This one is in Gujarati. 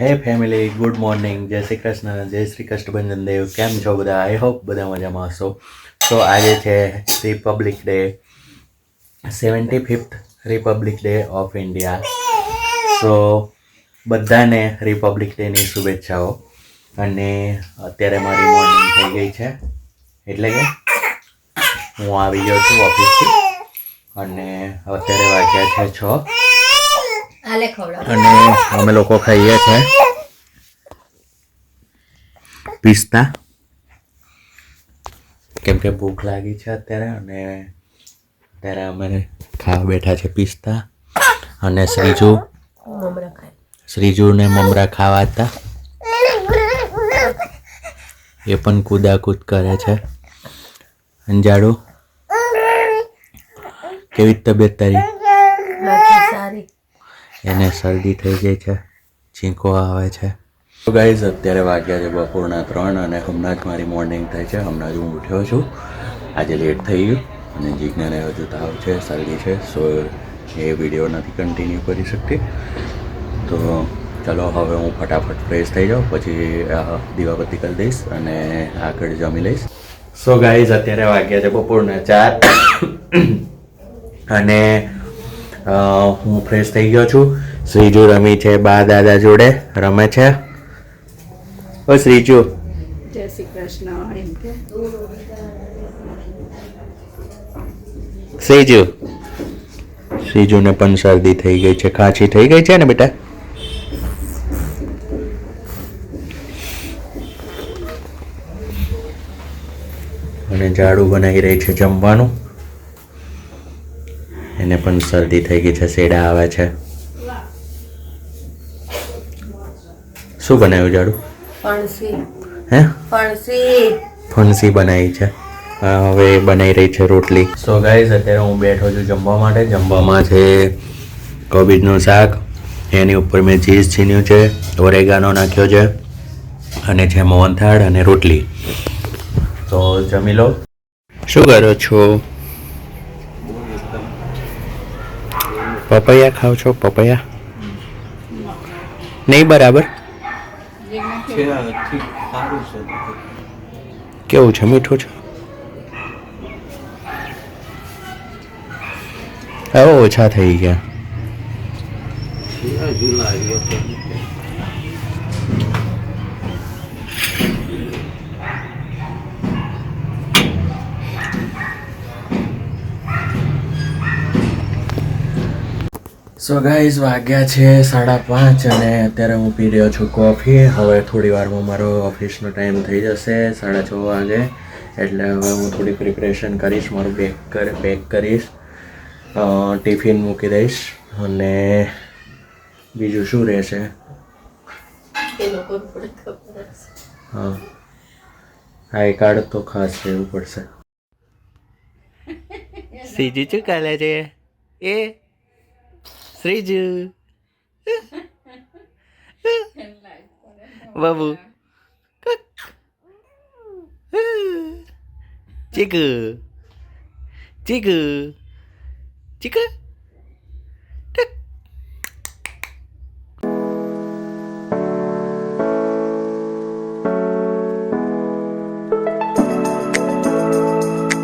હે ફેમિલી, ગુડ મોર્નિંગ, જય શ્રી કૃષ્ણ, જય શ્રી કષ્ટભંજન દેવ. કેમ છો બધા? આઈ હોપ બધા મજામાં હશો. તો આજે છે Republic day, 75th Republic day of India. તો બધાને રિપબ્લિક ડેની શુભેચ્છાઓ. અને અત્યારે મારી મોર્નિંગ થઈ ગઈ છે, એટલે કે હું આવી ગયો છું ઓફિસથી અને અત્યારે વાગ્યા છે 6 અને અમે લોકો ખાઈએ છીએ પિસ્તા, કેમ કે ભૂખ લાગી છે અત્યારે. અને અત્યારે અમે ખાવા બેઠા છે પિસ્તા. અને શ્રીજુને મમરા ખાવા હતા, એ પણ કૂદાકૂદ કરે છે. અંજાડું, કેવી તબિયત તારી? એને શરદી થઈ ગઈ છે, છીંકો આવે છે. તો ગાઈઝ અત્યારે વાગ્યા છે બપોરના 3 અને હમણાં જ મારી મોર્નિંગ થઈ છે. હમણાં જ હું ઉઠ્યો છું. આજે લેટ થઈ ગયું અને જીજ્ઞાને હજુ તાવ છે, શરદી છે, સો એ વિડીયો નથી કન્ટિન્યુ કરી શકતી. તો ચલો હવે હું ફટાફટ ફ્રેશ થઈ જાઉં, પછી દીવાબત્તી કરી દઈશ અને આગળ જમી લઈશ. સો ગાઈઝ અત્યારે વાગ્યા છે બપોરના 4 અને હું ફ્રેશ થઈ ગયો છું. શ્રીજુ રમી છે બા દાદા જોડે, રમે છે. ઓ શ્રીજુ, જય શ્રી કૃષ્ણ. એમ કે શ્રીજુને પણ શરદી થઈ ગઈ છે, ખાંસી થઈ ગઈ છે ને બેટા? અને ઝાડુ બનાવી રહી છે જમવાનું. એને પણ શરદી થઈ ગઈ છે, શેડા આવે છે. શું બનાવ્યું ઝાડુ? ફણસી બનાવી છે. હવે બનાવી રહી છે રોટલી. સો ગાઈઝ અત્યારે હું બેઠો છું જમવા માટે. જમવામાં છે કોબીજનું શાક, એની ઉપર મેં ચીઝ છીન્યું છે, ઓરેગાનો નાખ્યો છે, અને છે મોહનથાળ અને રોટલી. તો જમી લો. શું કરો છો? પપૈયા ખાવ છો? પપૈયા નહીં બરાબર. કેવું છે? મીઠું છે? હવે ઓછા થઈ ગયા. સો ગાઈઝ વાગ્યા છે 5:30 અને અત્યારે હું પી રહ્યો છું કોફી. હવે થોડી વારમાં મારો ઓફિસનો ટાઈમ થઈ જશે, 6:30 વાગે. એટલે હવે હું થોડી પ્રિપરેશન કરીશ, મારું પેક કરીશ, ટિફિન મૂકી દઈશ. અને બીજું શું રહેશે? હા, આઈ કાર્ડ તો ખાસ લેવું પડશે. શ્રીજુ શું ચાલે છે? એ શ્રીજુ બાબુ ચીકુ ચીકુ ચીકુ